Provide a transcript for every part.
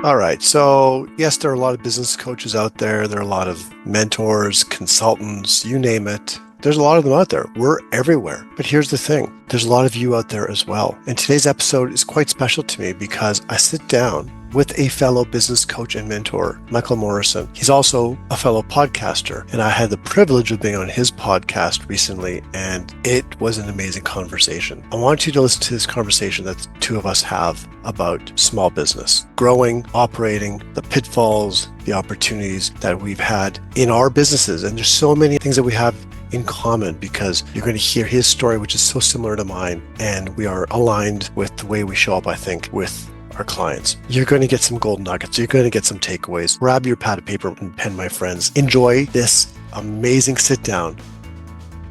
All right. So, yes, there are a lot of business coaches out there. There are a lot of mentors, consultants, you name it. There's a lot of them out there. We're everywhere. But here's the thing. There's a lot of you out there as well. And today's episode is quite special to me because I sit down with a fellow business coach and mentor, Michael Morrison. He's also a fellow podcaster, and I had the privilege of being on his podcast recently, and it was an amazing conversation. I want you to listen to this conversation that the two of us have about small business, growing, operating, the pitfalls, the opportunities that we've had in our businesses. And there's so many things that we have in common because you're going to hear his story, which is so similar to mine, and we are aligned with the way we show up, I think, with our clients. You're going to get some gold nuggets. You're going to get some takeaways. Grab your pad of paper and pen, my friends. Enjoy this amazing sit down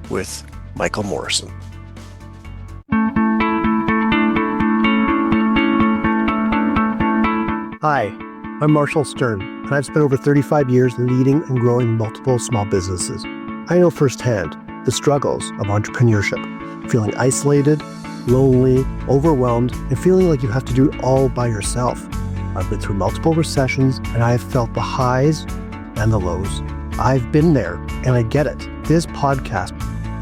with Michael Morrison. Hi, I'm Marshall Stern, and I've spent over 35 years leading and growing multiple small businesses. I know firsthand the struggles of entrepreneurship, feeling isolated, lonely, overwhelmed, and feeling like you have to do it all by yourself. I've been through multiple recessions, and I have felt the highs and the lows. I've been there, and I get it. This podcast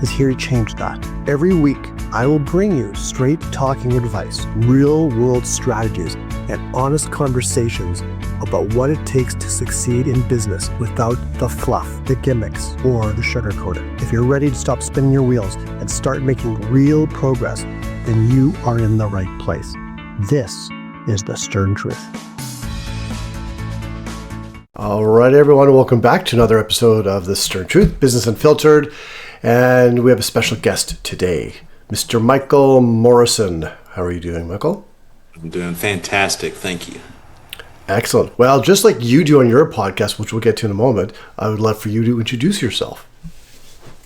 is here to change that. Every week, I will bring you straight talking advice, real-world strategies, and honest conversations about what it takes to succeed in business without the fluff, the gimmicks, or the sugarcoating. If you're ready to stop spinning your wheels and start making real progress, then you are in the right place. This is the Stern Truth. All right, everyone. Welcome back to another episode of the Stern Truth, Business Unfiltered. And we have a special guest today, Mr. Michael Morrison. How are you doing, Michael? I'm doing fantastic. Thank you. Excellent. Well, just like you do on your podcast, which we'll get to in a moment, I would love for you to introduce yourself.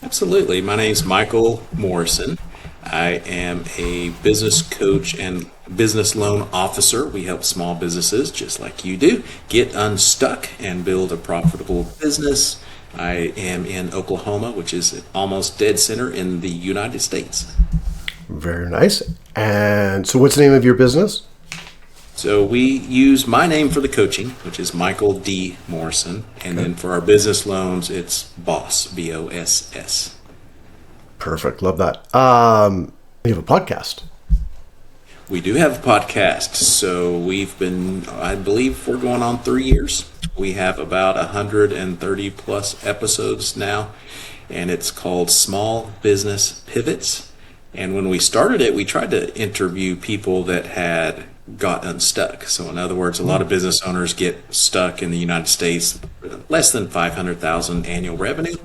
Absolutely. My name is Michael Morrison. I am a business coach and business loan officer. We help small businesses, just like you do, get unstuck and build a profitable business. I am in Oklahoma, which is almost dead center in the United States. Very nice. And so what's the name of your business? So we use my name for the coaching, which is Michael D. Morrison. And then for our business loans, it's BOSS, B-O-S-S. Perfect. Love that. You have a podcast. We do have a podcast. So we've been, I believe we're going on 3 years. We have about 130 plus episodes now, and it's called Small Business Pivots. And when we started it, we tried to interview people that had got unstuck. So in other words, a lot of business owners get stuck in the United States, less than 500,000 annual revenue.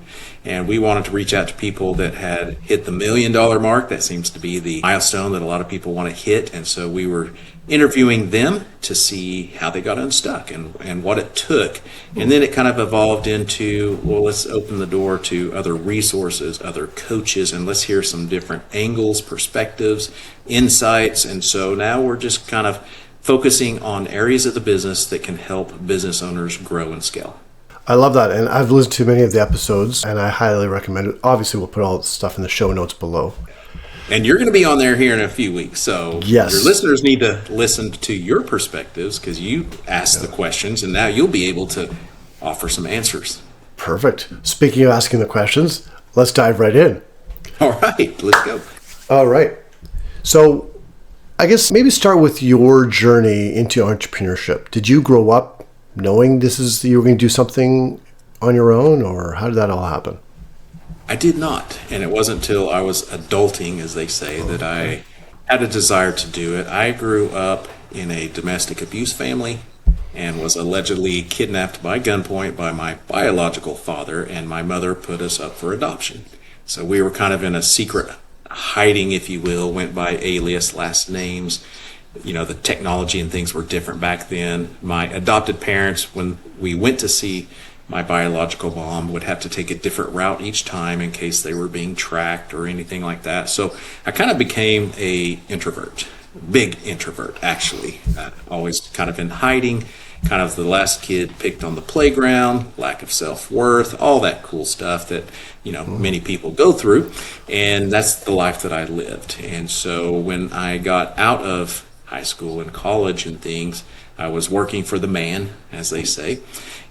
And we wanted to reach out to people that had hit the $1 million mark. That seems to be the milestone that a lot of people want to hit. And so we were interviewing them to see how they got unstuck and what it took. And then it kind of evolved into, well, let's open the door to other resources, other coaches, and let's hear some different angles, perspectives, insights. And so now we're just kind of focusing on areas of the business that can help business owners grow and scale. I love that. And I've listened to many of the episodes, and I highly recommend it. Obviously, we'll put all the stuff in the show notes below. And you're going to be on there here in a few weeks. So yes, your listeners need to listen to your perspectives because you asked the questions, and now you'll be able to offer some answers. Perfect. Speaking of asking the questions, let's dive right in. All right, let's go. All right. So I guess maybe start with your journey into entrepreneurship. Did you grow up knowing you were going to do something on your own, or how did that all happen? I did not, and it wasn't until I was adulting, as they say, that I had a desire to do it. I grew up in a domestic abuse family and was allegedly kidnapped by gunpoint by my biological father, and my mother put us up for adoption. So we were kind of in a secret hiding, if you will, went by alias, last names. You know, the technology and things were different back then. My adopted parents, when we went to see my biological mom, would have to take a different route each time in case they were being tracked or anything like that. So I kind of became a introvert, big introvert, actually. Always kind of in hiding, kind of the last kid picked on the playground, lack of self-worth, all that cool stuff that, you know, many people go through. And that's the life that I lived. And so when I got out of high school and college and things, I was working for the man, as they say.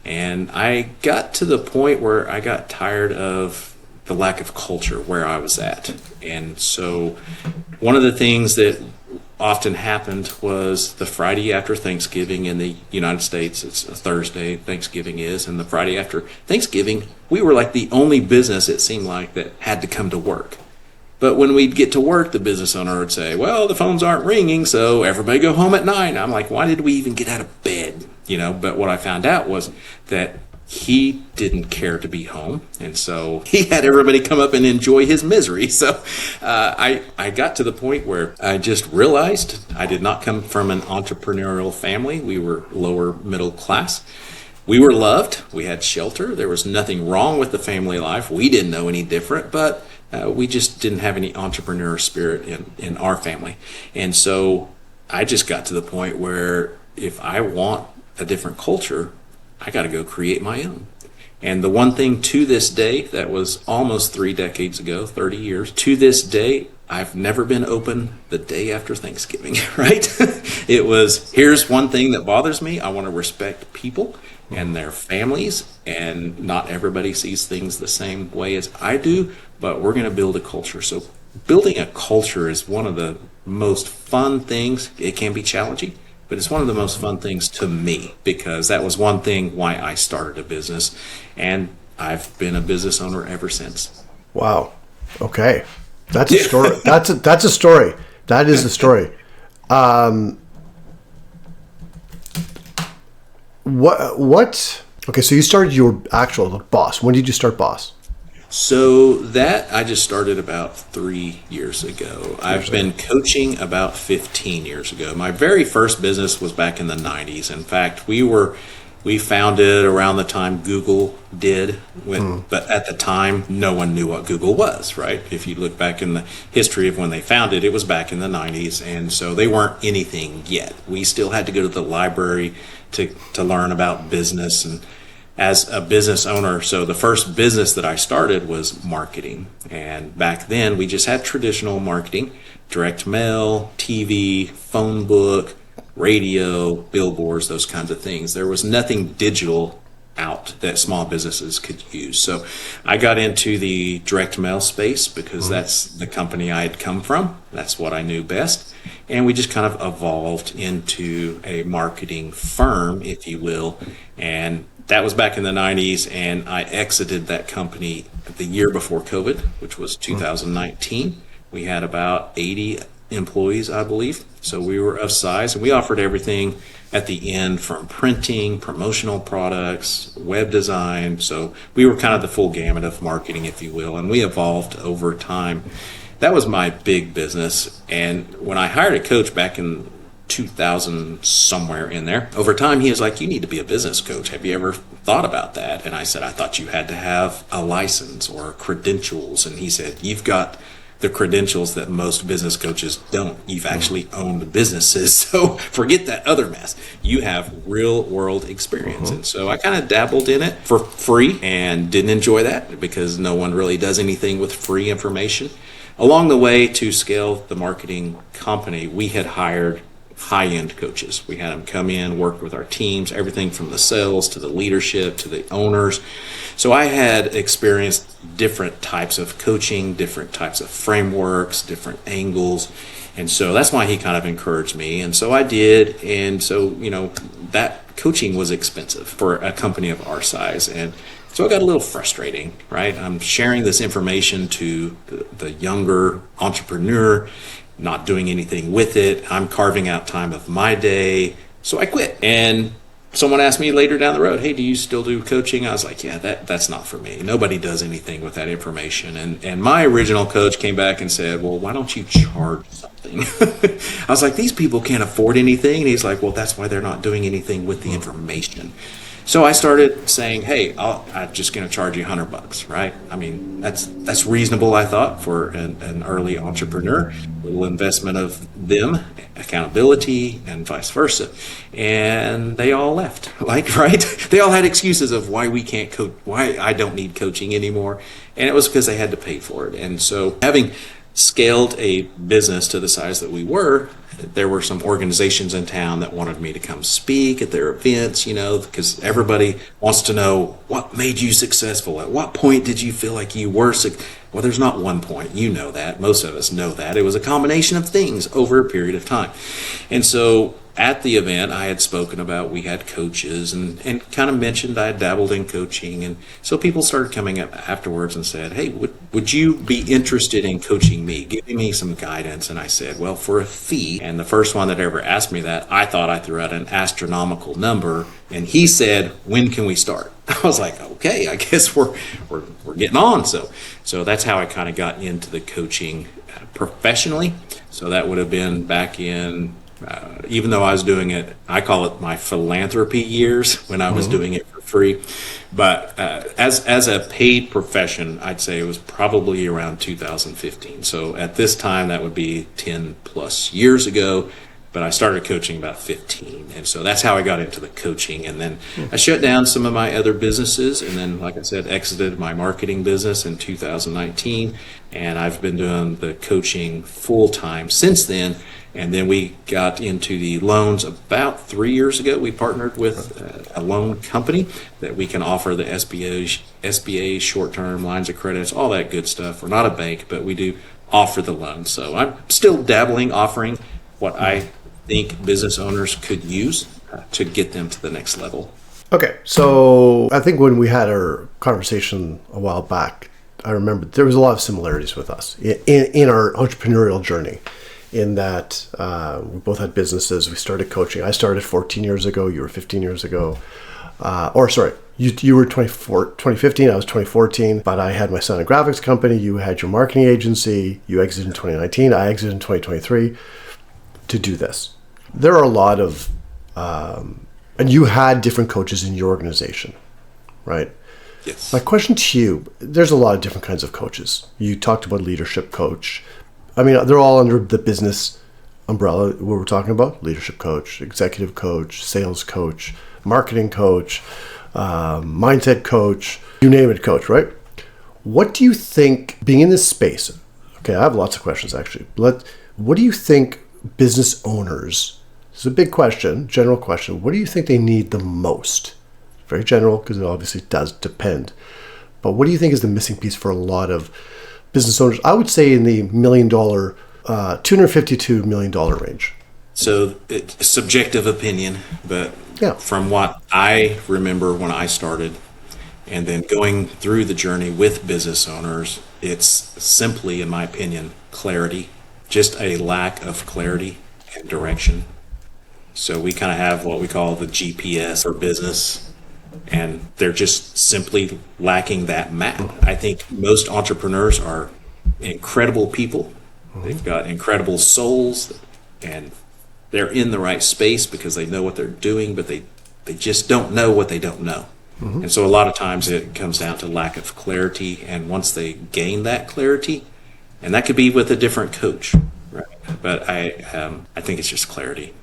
And I got to the point where I got tired of the lack of culture where I was at. And so one of the things that often happened was the Friday after Thanksgiving in the United States, it's a Thursday, Thanksgiving is, and the Friday after Thanksgiving, we were like the only business, it seemed like, that had to come to work. But when we'd get to work, the business owner would say, well, the phones aren't ringing, so everybody go home at 9. I'm like, why did we even get out of bed? But what I found out was that he didn't care to be home, and so he had everybody come up and enjoy his misery. So I got to the point where I just realized I did not come from an entrepreneurial family. We were lower middle class. We were loved. We had shelter. There was nothing wrong with the family life. We didn't know any different, but we just didn't have any entrepreneur spirit in our family. And so I just got to the point where if I want a different culture, I got to go create my own. And the one thing to this day, that was almost 3 decades ago, 30 years, to this day, I've never been open the day after Thanksgiving, right? It was, here's one thing that bothers me. I want to respect people and their families, and not everybody sees things the same way as I do, but we're going to build a culture. So building a culture is one of the most fun things. It can be challenging, but it's one of the most fun things to me, because that was one thing why I started a business, and I've been a business owner ever since. Wow. Okay. That's a story. That's a story. That is the story. What? Okay, so you started your actual Boss. When did you start Boss? So that I just started about 3 years ago. I've been coaching about 15 years ago. My very first business was back in the 90s. In fact, we founded around the time Google did, but at the time, no one knew what Google was, right? If you look back in the history of when they founded, it was back in the 90s, and so they weren't anything yet. We still had to go to the library to learn about business, and as a business owner, so the first business that I started was marketing. And back then, we just had traditional marketing, direct mail, TV, phone book, radio, billboards, those kinds of things. There was nothing digital out that small businesses could use. So I got into the direct mail space because that's the company I had come from. That's what I knew best. And we just kind of evolved into a marketing firm, if you will. And that was back in the 90s, and I exited that company the year before COVID, which was 2019. We had about 80 employees, I believe. So we were of size, and we offered everything at the end from printing, promotional products, web design. So we were kind of the full gamut of marketing, if you will, and we evolved over time. That was my big business. And when I hired a coach back in 2000, somewhere in there, over time, he was like, you need to be a business coach. Have you ever thought about that? And I said, I thought you had to have a license or credentials. And he said, you've got the credentials that most business coaches don't. You've actually owned businesses. So forget that other mess. You have real world experience. And so I kind of dabbled in it for free and didn't enjoy that because no one really does anything with free information. Along the way, to scale the marketing company, we had hired high-end coaches. We had them come in, work with our teams, everything from the sales to the leadership to the owners. So I had experienced different types of coaching, different types of frameworks, different angles. And so that's why he kind of encouraged me. And so I did. And so, that coaching was expensive for a company of our size. And so it got a little frustrating, right? I'm sharing this information to the younger entrepreneur, not doing anything with it. I'm carving out time of my day. So I quit. And someone asked me later down the road, hey, do you still do coaching? I was like, yeah, that's not for me. Nobody does anything with that information. And my original coach came back and said, well, why don't you charge something? I was like, these people can't afford anything. And he's like, well, that's why they're not doing anything with the information. So I started saying, hey, I'm just going to charge you $100, right? I mean, that's reasonable, I thought, for an early entrepreneur. A little investment of them, accountability, and vice versa. And they all left, right? They all had excuses of why we can't coach, why I don't need coaching anymore. And it was because they had to pay for it. And so having scaled a business to the size that we were, there were some organizations in town that wanted me to come speak at their events, because everybody wants to know what made you successful. At what point did you feel like you were Well, there's not one point. You know that. Most of us know that. It was a combination of things over a period of time. And so at the event, I had spoken about we had coaches and kind of mentioned I had dabbled in coaching. And so people started coming up afterwards and said, hey, would you be interested in coaching me, giving me some guidance? And I said, well, for a fee. And the first one that ever asked me that, I thought I threw out an astronomical number. And he said, when can we start? I was like, okay, I guess we're getting on. So that's how I kind of got into the coaching professionally. So that would have been back in, even though I was doing it, I call it my philanthropy years when I was doing it for free. But as a paid profession, I'd say it was probably around 2015. So at this time, that would be 10 plus years ago. But I started coaching about 15. And so that's how I got into the coaching. And then I shut down some of my other businesses. And then, like I said, exited my marketing business in 2019. And I've been doing the coaching full time since then. And then we got into the loans about 3 years ago. We partnered with a loan company that we can offer the SBA short-term lines of credits, all that good stuff. We're not a bank, but we do offer the loan. So I'm still dabbling, offering what I think business owners could use to get them to the next level. Okay, so I think when we had our conversation a while back, I remember there was a lot of similarities with us in our entrepreneurial journey, in that we both had businesses. We started coaching. I started 14 years ago. You were 15 years ago. You were 2015, I was 2014, but I had my sound and graphics company. You had your marketing agency. You exited in 2019. I exited in 2023 to do this. There are a lot of, and you had different coaches in your organization, right? Yes. My question to you, there's a lot of different kinds of coaches. You talked about leadership coach. I mean, they're all under the business umbrella, what we're talking about: leadership coach, executive coach, sales coach, marketing coach, mindset coach, you name it, coach, right? What do you think, being in this space, okay, I have lots of questions actually. What do you think business owners, this is a big question, general question, what do you think they need the most? Very general, because it obviously does depend. But what do you think is the missing piece for a lot of business owners? I would say in the $1 million, $250 to $1 million range. So it's subjective opinion, but yeah, from what I remember when I started, and then going through the journey with business owners, it's simply, in my opinion, clarity. Just a lack of clarity and direction. So we kind of have what we call the GPS for business, and they're just simply lacking that map. I think most entrepreneurs are incredible people. They've got incredible souls, and they're in the right space because they know what they're doing, but they just don't know what they don't know. And so a lot of times it comes down to lack of clarity, and once they gain that clarity, and that could be with a different coach, right? But I think it's just clarity.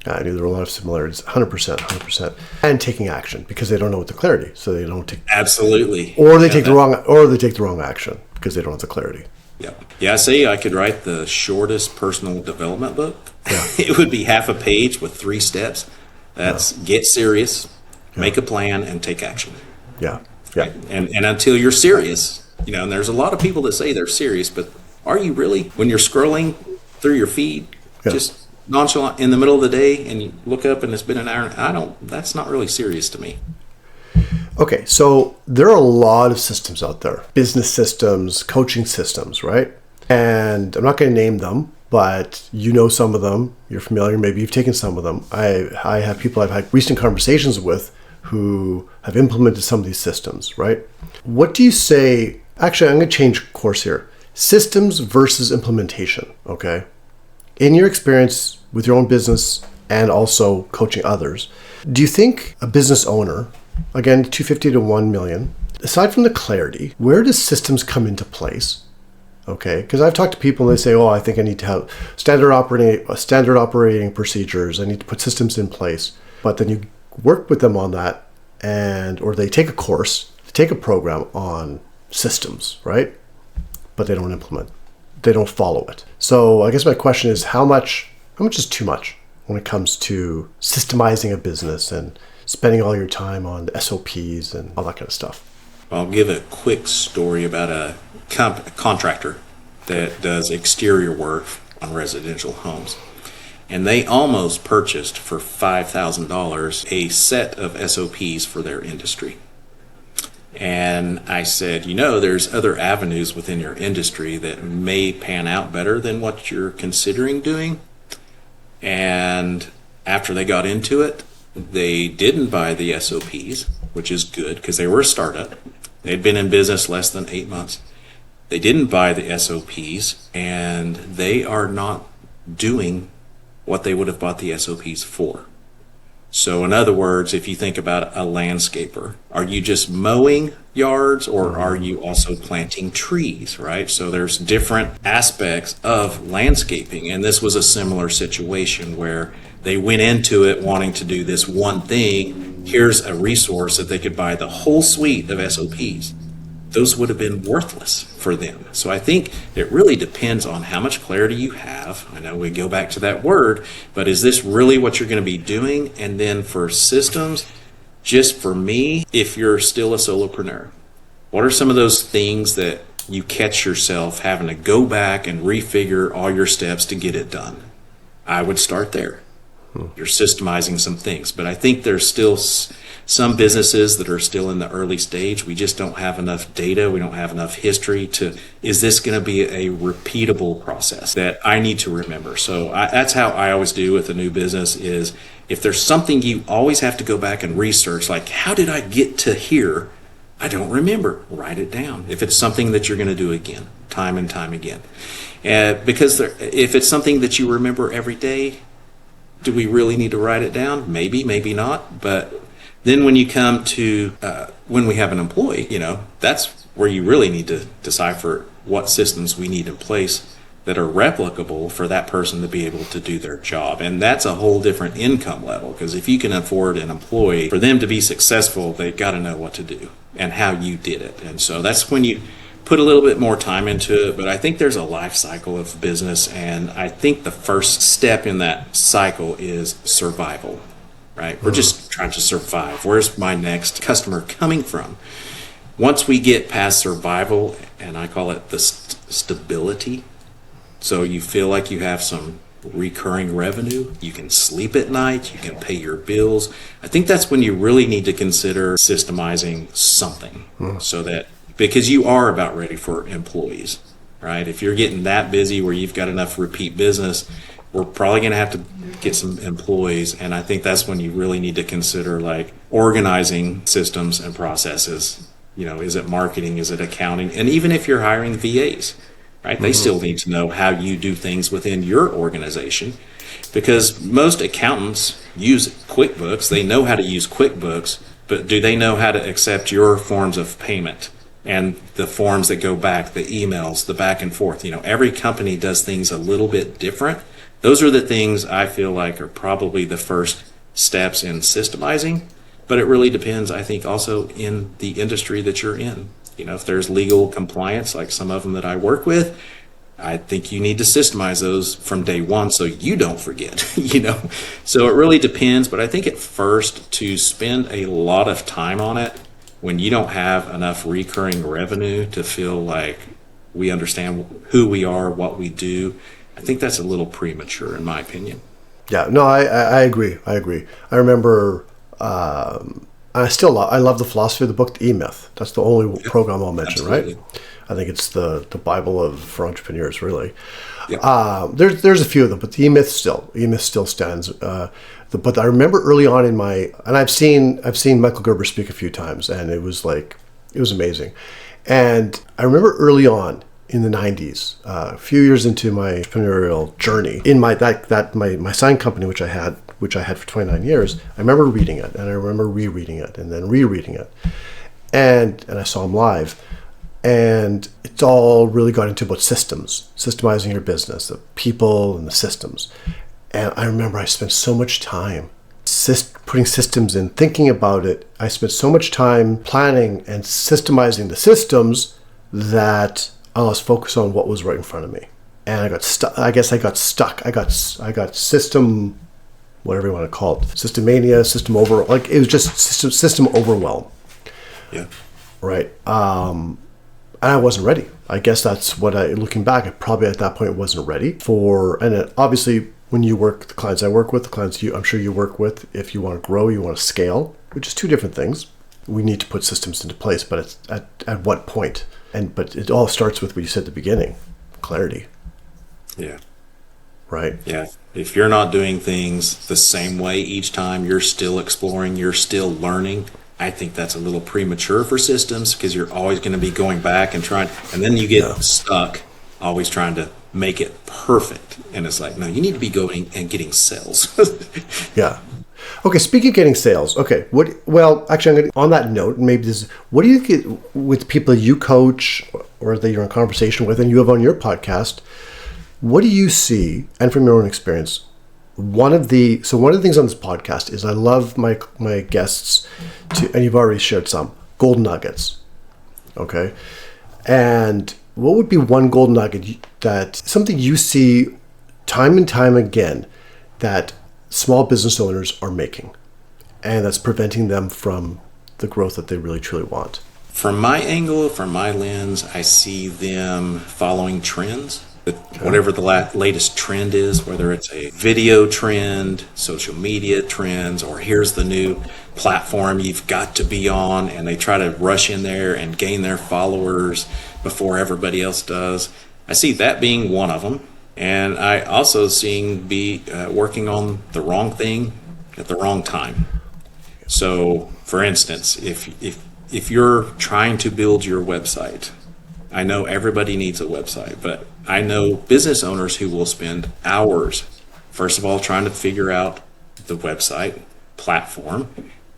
I knew there were a lot of similarities, 100%. And taking action, because they don't know what the clarity, so they don't take. Absolutely. Or they take the wrong action because they don't have the clarity. Yeah. I say I could write the shortest personal development book. Yeah. It would be half a page with 3 steps. That's get serious, make a plan, and take action. Yeah. Right? And until you're serious, and there's a lot of people that say they're serious, but are you really? When you're scrolling through your feed, just nonchalant in the middle of the day, and you look up and it's been an hour, that's not really serious to me. Okay, so there are a lot of systems out there, business systems, coaching systems, right? And I'm not going to name them, but you know some of them. You're familiar, maybe you've taken some of them. I have people I've had recent conversations with who have implemented some of these systems, right? What do you say? Actually, I'm going to change course here. Systems versus implementation, okay? In your experience with your own business and also coaching others, do you think a business owner, again, 250 to 1 million, aside from the clarity, where does systems come into place? Okay, because I've talked to people and they say, I think I need to have standard operating procedures. I need to put systems in place. But then you work with them on that, or they take a course, they take a program on systems, right? but they don't implement. They don't follow it. So I guess my question is, how much is too much when it comes to systemizing a business and spending all your time on the SOPs and all that kind of stuff? I'll give a quick story about a contractor that does exterior work on residential homes. And they almost purchased for $5,000 a set of SOPs for their industry. And I said, there's other avenues within your industry that may pan out better than what you're considering doing. And after they got into it, they didn't buy the SOPs, which is good because they were a startup. They'd been in business less than 8 months. They didn't buy the SOPs, and they are not doing what they would have bought the SOPs for. So in other words, if you think about a landscaper, are you just mowing yards or are you also planting trees, right? So there's different aspects of landscaping, and this was a similar situation where they went into it wanting to do this one thing. Here's a resource that they could buy the whole suite of SOPs. Those would have been worthless for them. So I think it really depends on how much clarity you have. I know we go back to that word, but is this really what you're going to be doing? And then for systems, just for me, if you're still a solopreneur, what are some of those things that you catch yourself having to go back and refigure all your steps to get it done? I would start there. You're systemizing some things, but I think there's still some businesses that are still in the early stage. We just don't have enough data. We don't have enough history is this going to be a repeatable process that I need to remember? So that's how I always do with a new business is if there's something you always have to go back and research, like how did I get to here? I don't remember. Write it down. If it's something that you're going to do again, time and time again. Because if it's something that you remember every day, do we really need to write it down? Maybe, maybe not. But then when you come to when we have an employee, that's where you really need to decipher what systems we need in place that are replicable for that person to be able to do their job. And that's a whole different income level, because if you can afford an employee, for them to be successful, they've got to know what to do and how you did it. And so that's when you put a little bit more time into it. But I think there's a life cycle of business, and I think the first step in that cycle is survival, right? We're just trying to survive. Where's my next customer coming from? Once we get past survival, and I call it the stability, so you feel like you have some recurring revenue, you can sleep at night, you can pay your bills. I think that's when you really need to consider systemizing something so that, because you are about ready for employees, right? If you're getting that busy where you've got enough repeat business, we're probably going to have to get some employees. And I think that's when you really need to consider like organizing systems and processes. Is it marketing? Is it accounting? And even if you're hiring VAs, right? They still need to know how you do things within your organization, because most accountants use QuickBooks. They know how to use QuickBooks, but do they know how to accept your forms of payment? And the forms that go back, the emails, the back and forth. Every company does things a little bit different. Those are the things I feel like are probably the first steps in systemizing. But it really depends, I think, also in the industry that you're in. If there's legal compliance, like some of them that I work with, I think you need to systemize those from day one so you don't forget, So it really depends. But I think at first, to spend a lot of time on it, when you don't have enough recurring revenue to feel like we understand who we are, what we do, I think that's a little premature, in my opinion. Yeah, no, I agree. I remember, I love the philosophy of the book, The E-Myth. That's the only program I'll mention, Absolutely. Right? I think it's the Bible for entrepreneurs, really. Yep. There's a few of them, but the E-Myth still stands. But I remember early on and I've seen Michael Gerber speak a few times, and it was amazing. And I remember early on in the 90s, a few years into my entrepreneurial journey, in my sign company, which I had for 29 years, I remember reading it, and I remember rereading it, and then rereading it, and I saw him live. And it's all really got into about systemizing your business, the people and the systems. And I remember I spent so much time putting systems in, thinking about it. I spent so much time planning and systemizing the systems that I was focused on what was right in front of me. And I got stuck. I guess I got stuck. I got system, whatever you want to call it, systemania, system over, like it was just system overwhelm. Yeah. Right. And I wasn't ready. I guess that's what looking back, I probably at that point wasn't ready for, and obviously when you work, the clients I work with, the clients I'm sure you work with, if you want to grow, you want to scale, which is two different things. We need to put systems into place, but it's at what point? But it all starts with what you said at the beginning, clarity. Yeah. Right. Yeah. If you're not doing things the same way each time, you're still exploring, you're still learning. I think that's a little premature for systems because you're always going to be going back and trying, and then you get stuck always trying to make it perfect. And it's like, no, you need to be going and getting sales. Yeah. Okay, speaking of getting sales, okay, actually, on that note, maybe this, what do you get with people you coach or that you're in conversation with and you have on your podcast? What do you see, and from your own experience, one of the things on this podcast is I love my guests and you've already shared some, gold nuggets, okay? And what would be one gold nugget that something you see time and time again that small business owners are making and that's preventing them from the growth that they really truly want? From my angle, from my lens, I see them following trends. Whatever the latest trend is, whether it's a video trend, social media trends, or here's the new platform you've got to be on, and they try to rush in there and gain their followers before everybody else does. I see that being one of them. And I also seeing working on the wrong thing at the wrong time. So, for instance, if you're trying to build your website, I know everybody needs a website, but I know business owners who will spend hours, first of all, trying to figure out the website platform,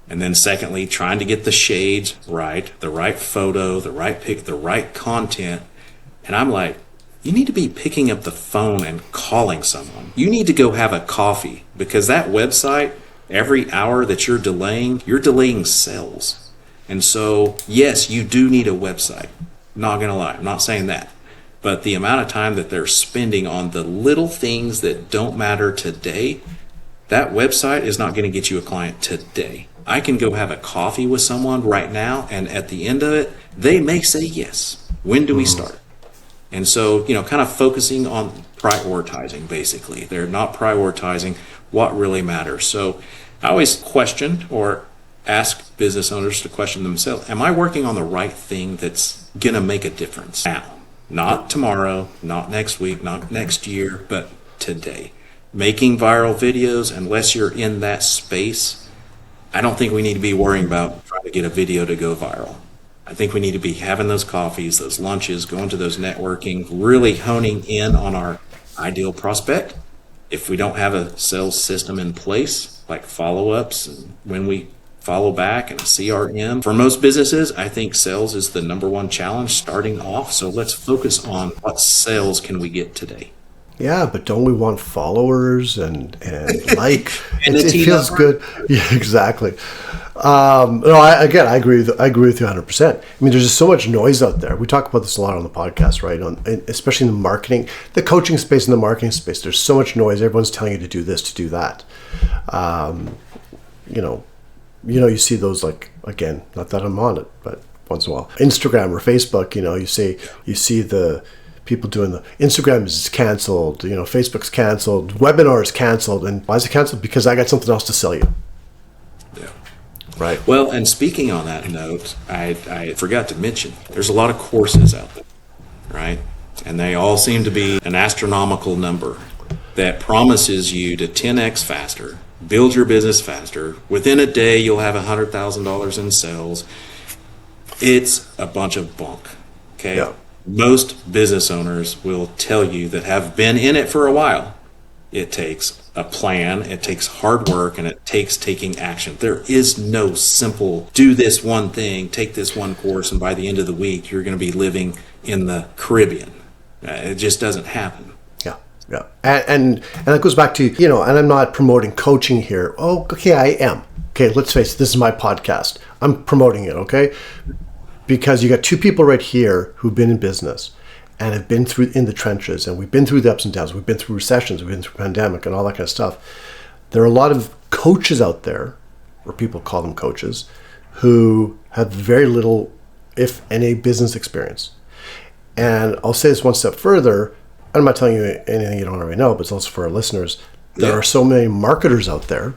and then secondly, trying to get the shades right, the right photo, the right pic, the right content. And I'm like, you need to be picking up the phone and calling someone. You need to go have a coffee, because that website, every hour that you're delaying sales. And so, yes, you do need a website. Not going to lie, I'm not saying that. But the amount of time that they're spending on the little things that don't matter today, that website is not going to get you a client today. I can go have a coffee with someone right now, and at the end of it, they may say yes. When do we start? And so, kind of focusing on prioritizing, basically. They're not prioritizing what really matters. So I always question or ask business owners to question themselves, am I working on the right thing that's going to make a difference now? Not tomorrow, not next week, not next year, but today. Making viral videos, unless you're in that space, I don't think we need to be worrying about trying to get a video to go viral. I think we need to be having those coffees, those lunches, going to those networking, really honing in on our ideal prospect. If we don't have a sales system in place, like follow-ups, and when we follow back and CRM. For most businesses, I think sales is the number one challenge starting off. So let's focus on what sales can we get today. Yeah, but don't we want followers and like it feels good. Yeah, exactly. I agree with you 100%. I mean, there's just so much noise out there. We talk about this a lot on the podcast, right? Especially in the marketing, the coaching space and the marketing space. There's so much noise. Everyone's telling you to do this, to do that. You see those, like, again, not that I'm on it, but once in a while, Instagram or Facebook, you see the people doing the Instagram is canceled, Facebook's canceled, webinar is canceled. And why is it canceled? Because I got something else to sell you. Yeah. Right. Well, and speaking on that note, I forgot to mention, there's a lot of courses out there, right? And they all seem to be an astronomical number that promises you to 10x faster, build your business faster. Within a day, you'll have $100,000 in sales. It's a bunch of bunk. Okay. Yeah. Most business owners will tell you that have been in it for a while. It takes a plan, it takes hard work, and it takes taking action. There is no simple, do this one thing, take this one course, and by the end of the week, you're going to be living in the Caribbean. It just doesn't happen. Yeah. And that goes back to, and I'm not promoting coaching here. Oh, okay, I am. Okay, let's face it, this is my podcast. I'm promoting it, okay? Because you got two people right here who've been in business. and have been through in the trenches, and we've been through the ups and downs, we've been through recessions, we've been through pandemic and all that kind of stuff. There are a lot of coaches out there, or people call them coaches, who have very little, if any, business experience. And I'll say this one step further. I'm not telling you anything you don't already know, but it's also for our listeners. There are so many marketers out there,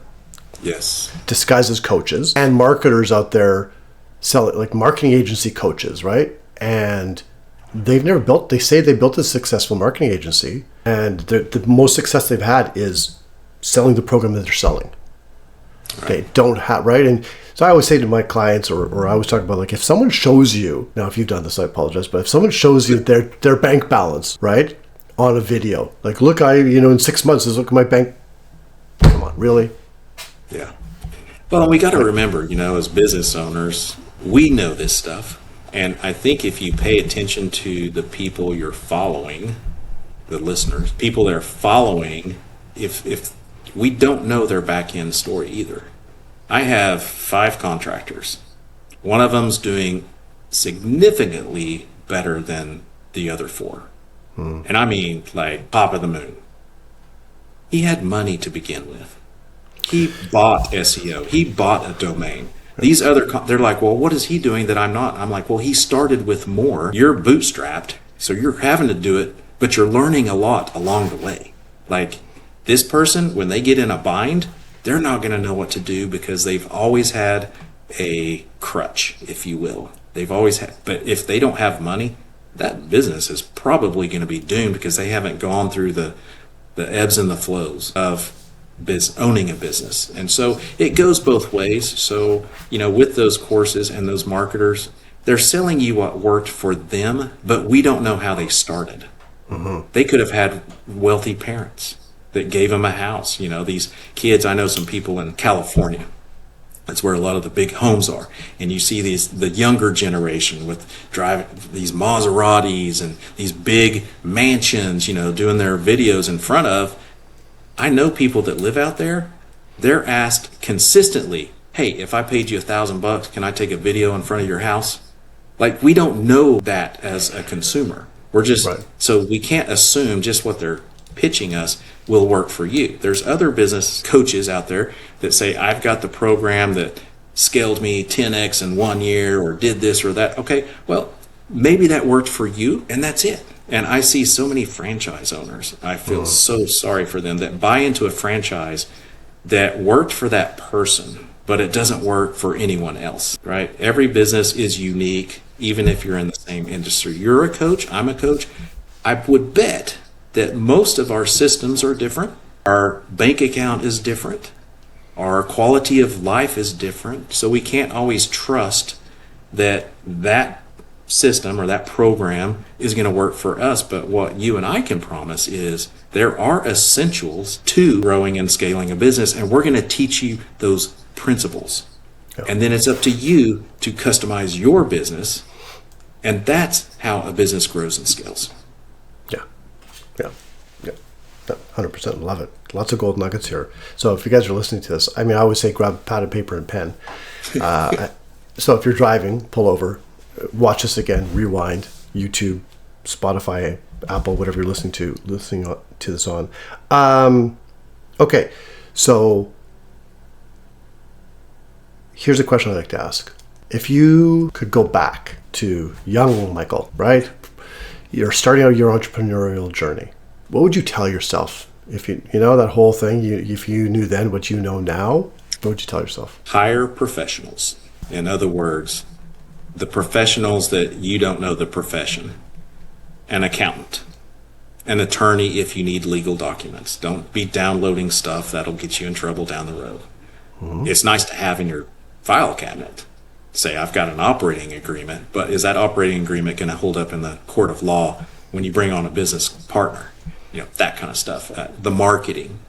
yes, disguised as coaches, and marketers out there selling, like marketing agency coaches, right? And they say they built a successful marketing agency, and the most success they've had is selling the program that they're selling. Right. They don't have, right? And so I always say to my clients, or I always talk about, like, if someone shows you, now if you've done this, I apologize, but if someone shows you their bank balance, right, on a video, like, look, in 6 months, look at my bank. Come on, really? Yeah. Well, we got to remember, as business owners, we know this stuff. And I think if you pay attention to the people you're following, the listeners, people they're following, if we don't know their back end story either. I have 5 contractors. One of them's doing significantly better than the other 4. And I mean, like, top of the moon. He had money to begin with. He bought SEO. He bought a domain. These other, they're like, well, what is he doing that I'm not? I'm like, well, he started with more. You're bootstrapped, so you're having to do it, but you're learning a lot along the way. Like, this person, when they get in a bind, they're not going to know what to do because they've always had a crutch, if you will. They've always had, but if they don't have money, that business is probably going to be doomed because they haven't gone through the ebbs and the flows of owning a business. And so it goes both ways. So, with those courses and those marketers, they're selling you what worked for them, but we don't know how they started. Mm-hmm. They could have had wealthy parents that gave them a house. These kids, I know some people in California. That's where a lot of the big homes are. And you see the younger generation with driving these Maseratis and these big mansions, doing their videos in front of. I know people that live out there. They're asked consistently, hey, if I paid you $1,000, can I take a video in front of your house? Like, we don't know that as a consumer. We're just, right. So we can't assume just what they're pitching us will work for you. There's other business coaches out there that say, I've got the program that scaled me 10x in 1 year or did this or that. Okay, well, maybe that worked for you and that's it. And I see so many franchise owners, I feel so sorry for them, that buy into a franchise that worked for that person, but it doesn't work for anyone else, right? Every business is unique, even if you're in the same industry. You're a coach, I'm a coach. I would bet that most of our systems are different. Our bank account is different. Our quality of life is different. So we can't always trust that system or that program is going to work for us. But what you and I can promise is there are essentials to growing and scaling a business, and we're going to teach you those principles. Yep. And then it's up to you to customize your business, and that's how a business grows and scales. Yeah, 100%. Love it. Lots of gold nuggets here. So if you guys are listening to this, I always say grab a pad of paper and pen. So if you're driving, pull over, watch this again, rewind, YouTube, Spotify, Apple, whatever you're listening to this on. Okay, so here's a question I'd like to ask. If you could go back to young Michael, right? You're starting out your entrepreneurial journey. What would you tell yourself? If you know that whole thing, if you knew then what you know now, what would you tell yourself? Hire professionals. In other words, the professionals that you don't know the profession. An accountant, an attorney if you need legal documents. Don't be downloading stuff that'll get you in trouble down the road. Mm-hmm. It's nice to have in your file cabinet. Say, I've got an operating agreement, but is that operating agreement going to hold up in the court of law when you bring on a business partner? That kind of stuff. The marketing,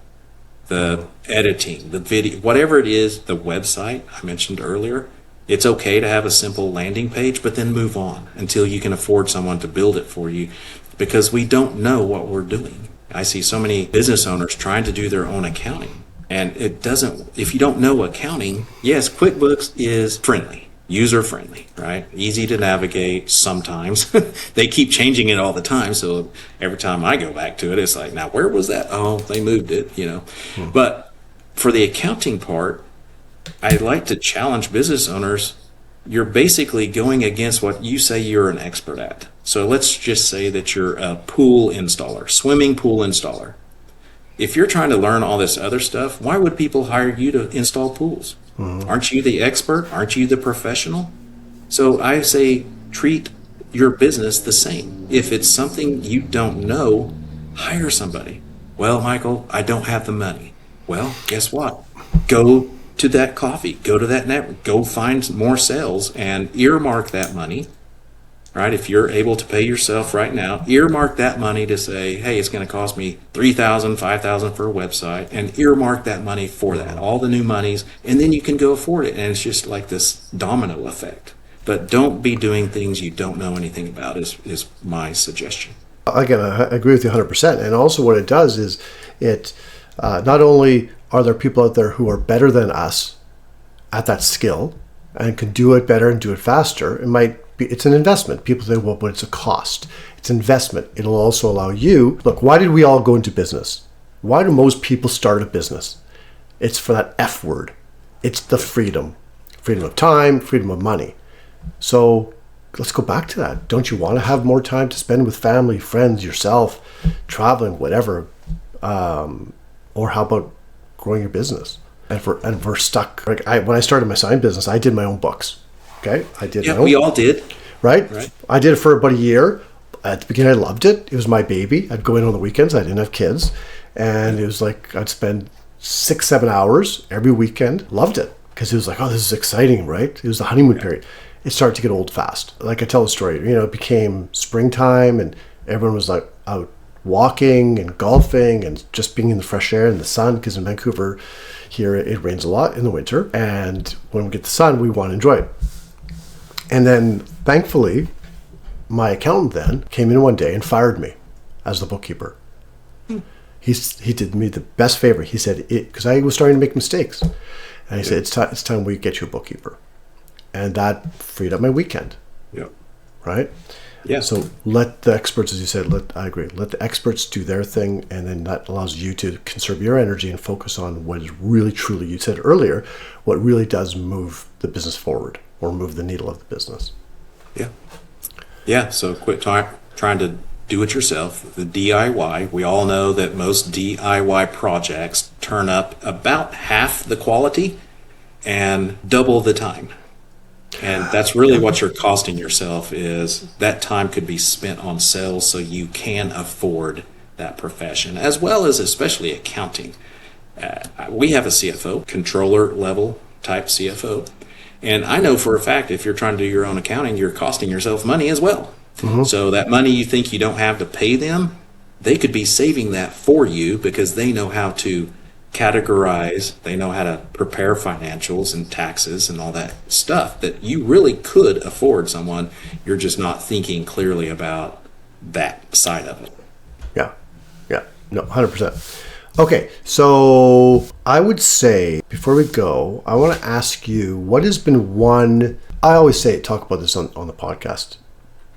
the editing, the video, whatever it is, the website I mentioned earlier, it's okay to have a simple landing page, but then move on until you can afford someone to build it for you, because we don't know what we're doing. I see so many business owners trying to do their own accounting, and it doesn't, if you don't know accounting, yes, QuickBooks is friendly. user friendly, right? Easy to navigate sometimes. They keep changing it all the time. So every time I go back to it, it's like, now where was that? Oh, they moved it, But for the accounting part, I'd like to challenge business owners. You're basically going against what you say you're an expert at. So let's just say that you're a pool installer, swimming pool installer. If you're trying to learn all this other stuff, why would people hire you to install pools? Aren't you the expert? Aren't you the professional? So I say treat your business the same. If it's something you don't know, hire somebody. Well, Michael, I don't have the money. Well, guess what? Go to that coffee, go to that network, go find more sales and earmark that money, right? If you're able to pay yourself right now, earmark that money to say, hey, it's going to cost me $3,000, $5,000 for a website, and earmark that money for that, all the new monies, and then you can go afford it. And it's just like this domino effect. But don't be doing things you don't know anything about is my suggestion. Again, I agree with you 100%. And also what it does is it not only are there people out there who are better than us at that skill and can do it better and do it faster, it's an investment. People say, well, but it's a cost. It's investment. It'll also allow you, look, why did we all go into business? Why do most people start a business? It's for that F word. It's the freedom of time, freedom of money. So let's go back to that. Don't you want to have more time to spend with family, friends, yourself, traveling, whatever? Or how about growing your business? And we're stuck. When I started my sign business, I did my own books. Okay, I did. Yeah, we all did. Right. I did it for about a year. At the beginning, I loved it. It was my baby. I'd go in on the weekends. I didn't have kids, and it was like I'd spend 6-7 hours every weekend. Loved it because it was like, oh, this is exciting, right? It was the honeymoon period. It started to get old fast. Like I tell the story, it became springtime, and everyone was like out walking and golfing and just being in the fresh air and the sun, because in Vancouver here it rains a lot in the winter, and when we get the sun we want to enjoy it. And then thankfully my accountant then came in one day and fired me as the bookkeeper. He did me the best favor. He said, because I was starting to make mistakes, and he said, it's time we get you a bookkeeper. And that freed up my weekend. Yeah. Right? Yeah. So let the experts, as you said, I agree. Let the experts do their thing, and then that allows you to conserve your energy and focus on what is really, truly, you said earlier, what really does move the business forward or move the needle of the business. Yeah. Yeah. So quit trying to do it yourself. The DIY. We all know that most DIY projects turn up about half the quality and double the time. And that's really what you're costing yourself, is that time could be spent on sales so you can afford that profession, as well as especially accounting. We have a CFO, controller level type CFO. And I know for a fact, if you're trying to do your own accounting, you're costing yourself money as well. Mm-hmm. So that money you think you don't have to pay them, they could be saving that for you because they know how to categorize, they know how to prepare financials and taxes and all that stuff that you really could afford someone. You're just not thinking clearly about that side of it. Yeah, no, 100%. Okay, so I would say before we go, I want to ask you, what has been one, I always talk about this on the podcast.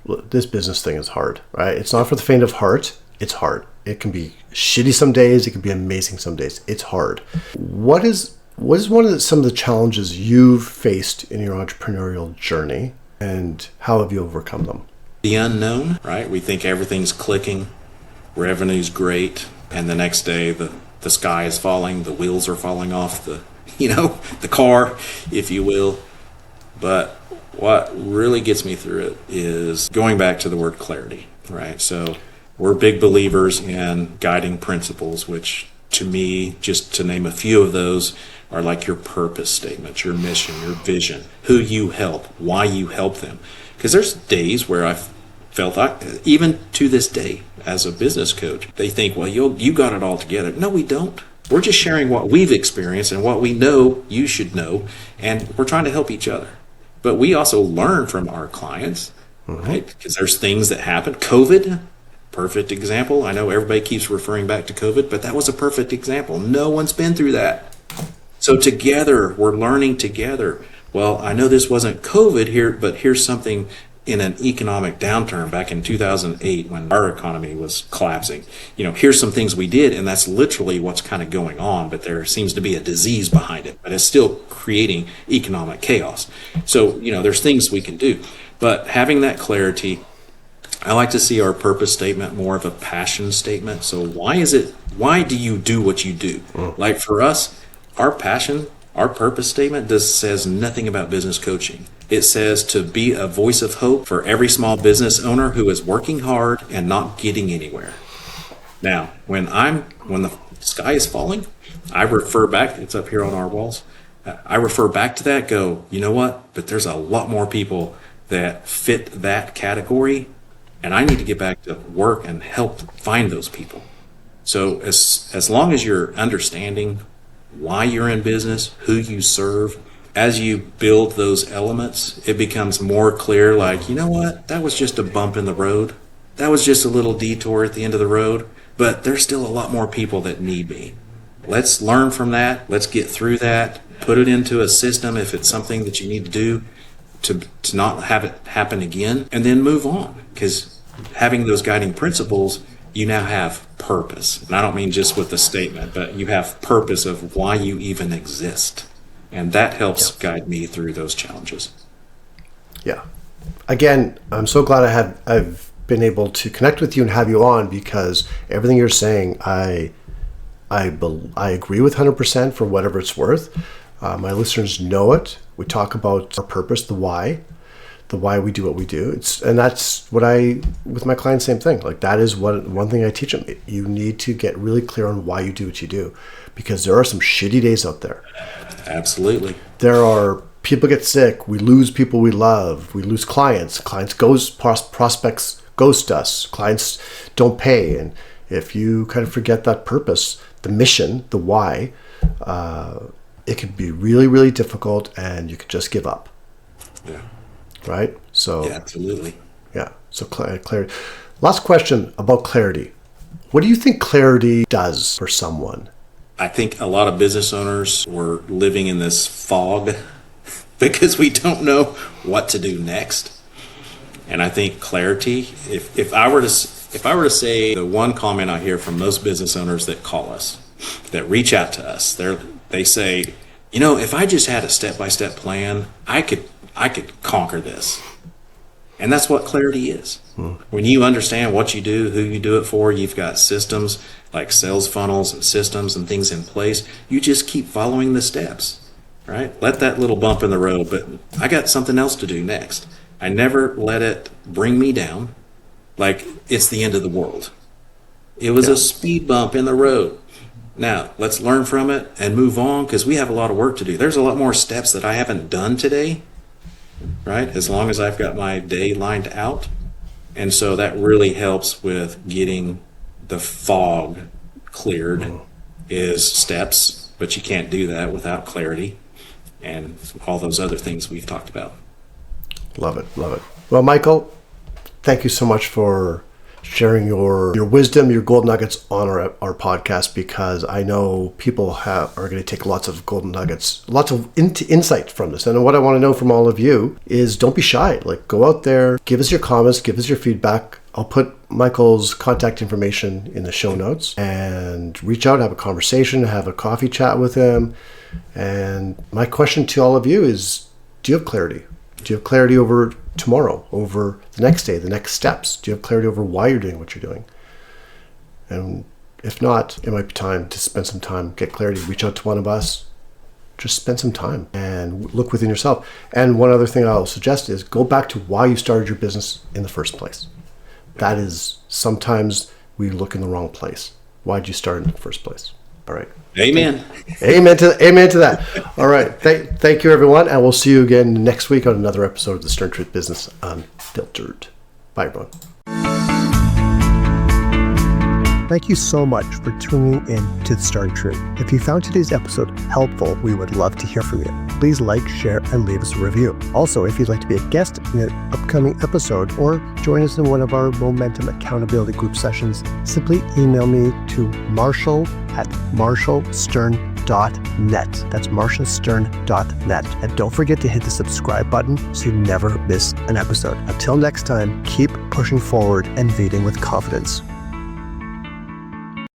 This business thing is hard, right? It's not for the faint of heart. It's hard. It can be shitty some days. It can be amazing some days. It's hard. What is some of the challenges you've faced in your entrepreneurial journey, and how have you overcome them? The unknown, right? We think everything's clicking, revenue's great, and the next day the sky is falling, the wheels are falling off the car, if you will. But what really gets me through it is going back to the word clarity, right? So we're big believers in guiding principles, which to me, just to name a few of those, are like your purpose statement, your mission, your vision, who you help, why you help them. Because there's days where I've felt, even to this day, as a business coach, they think, well, you got it all together. No, we don't. We're just sharing what we've experienced and what we know you should know, and we're trying to help each other. But we also learn from our clients, right? Because there's things that happen. COVID, perfect example. I know everybody keeps referring back to COVID, but that was a perfect example. No one's been through that. So together, we're learning together. Well, I know this wasn't COVID here, but here's something in an economic downturn back in 2008 when our economy was collapsing. Here's some things we did, and that's literally what's kind of going on, but there seems to be a disease behind it, but it's still creating economic chaos. So, there's things we can do. But having that clarity, I like to see our purpose statement more of a passion statement. So why do you do what you do? Like for us, our passion, our purpose statement says nothing about business coaching. It says to be a voice of hope for every small business owner who is working hard and not getting anywhere. Now, when the sky is falling, I refer back, it's up here on our walls. I refer back to that, go, you know what? But there's a lot more people that fit that category, and I need to get back to work and help find those people. So as long as you're understanding why you're in business, who you serve, as you build those elements, it becomes more clear, like, you know what, that was just a bump in the road. That was just a little detour at the end of the road, but there's still a lot more people that need me. Let's learn from that. Let's get through that. Put it into a system if it's something that you need to do to not have it happen again, and then move on. Because having those guiding principles, you now have purpose. And I don't mean just with the statement, but you have purpose of why you even exist. And that helps guide me through those challenges. Yeah. Again, I'm so glad I've been able to connect with you and have you on, because everything you're saying, I agree with 100% for whatever it's worth. My listeners know it. We talk about our purpose, the why we do what we do. And that's what with my clients, same thing. Like that is one thing I teach them. You need to get really clear on why you do what you do, because there are some shitty days out there. Absolutely. There are people get sick. We lose people we love. We lose clients. Prospects ghost us. Clients don't pay. And if you kind of forget that purpose, the mission, the why, it can be really, really difficult, and you could just give up. Yeah. Right? So. Yeah, absolutely. Yeah. So clarity. Last question about clarity. What do you think clarity does for someone? I think a lot of business owners were living in this fog because we don't know what to do next. And I think clarity, if I were to say the one comment I hear from most business owners that call us, that reach out to us, they say, if I just had a step-by-step plan, I could conquer this. And that's what clarity is. When you understand what you do, who you do it for, you've got systems like sales funnels and systems and things in place. You just keep following the steps, right? Let that little bump in the road, but I got something else to do next. I never let it bring me down like it's the end of the world. It was a speed bump in the road. Now, let's learn from it and move on, because we have a lot of work to do. There's a lot more steps that I haven't done today, right? As long as I've got my day lined out. And so that really helps with getting the fog cleared is steps, but you can't do that without clarity and all those other things we've talked about. Love it. Love it. Well, Michael, thank you so much for sharing your wisdom, your gold nuggets on our podcast, because I know people are going to take lots of golden nuggets, lots of insight from this. And what I want to know from all of you is, don't be shy. Like, go out there, give us your comments, give us your feedback. I'll put Michael's contact information in the show notes, and reach out, have a conversation, have a coffee chat with him. And my question to all of you is, do you have clarity? Do you have clarity over tomorrow, over the next day, the next steps? Do you have clarity over why you're doing what you're doing? And if not, it might be time to spend some time, get clarity, reach out to one of us, just spend some time and look within yourself. And one other thing I'll suggest is go back to why you started your business in the first place. That is, sometimes we look in the wrong place. Why did you start in the first place? All right. Amen. Amen to that. All right. Thank you, everyone. And we'll see you again next week on another episode of the Stern Truth Business Unfiltered. Bye, everyone. Thank you so much for tuning in to The Stern Truth. If you found today's episode helpful, we would love to hear from you. Please like, share, and leave us a review. Also, if you'd like to be a guest in an upcoming episode or join us in one of our Momentum Accountability Group sessions, simply email me to marshall@marshallstern marshallstern.net. That's marshallstern.net. And don't forget to hit the subscribe button so you never miss an episode. Until next time, keep pushing forward and leading with confidence.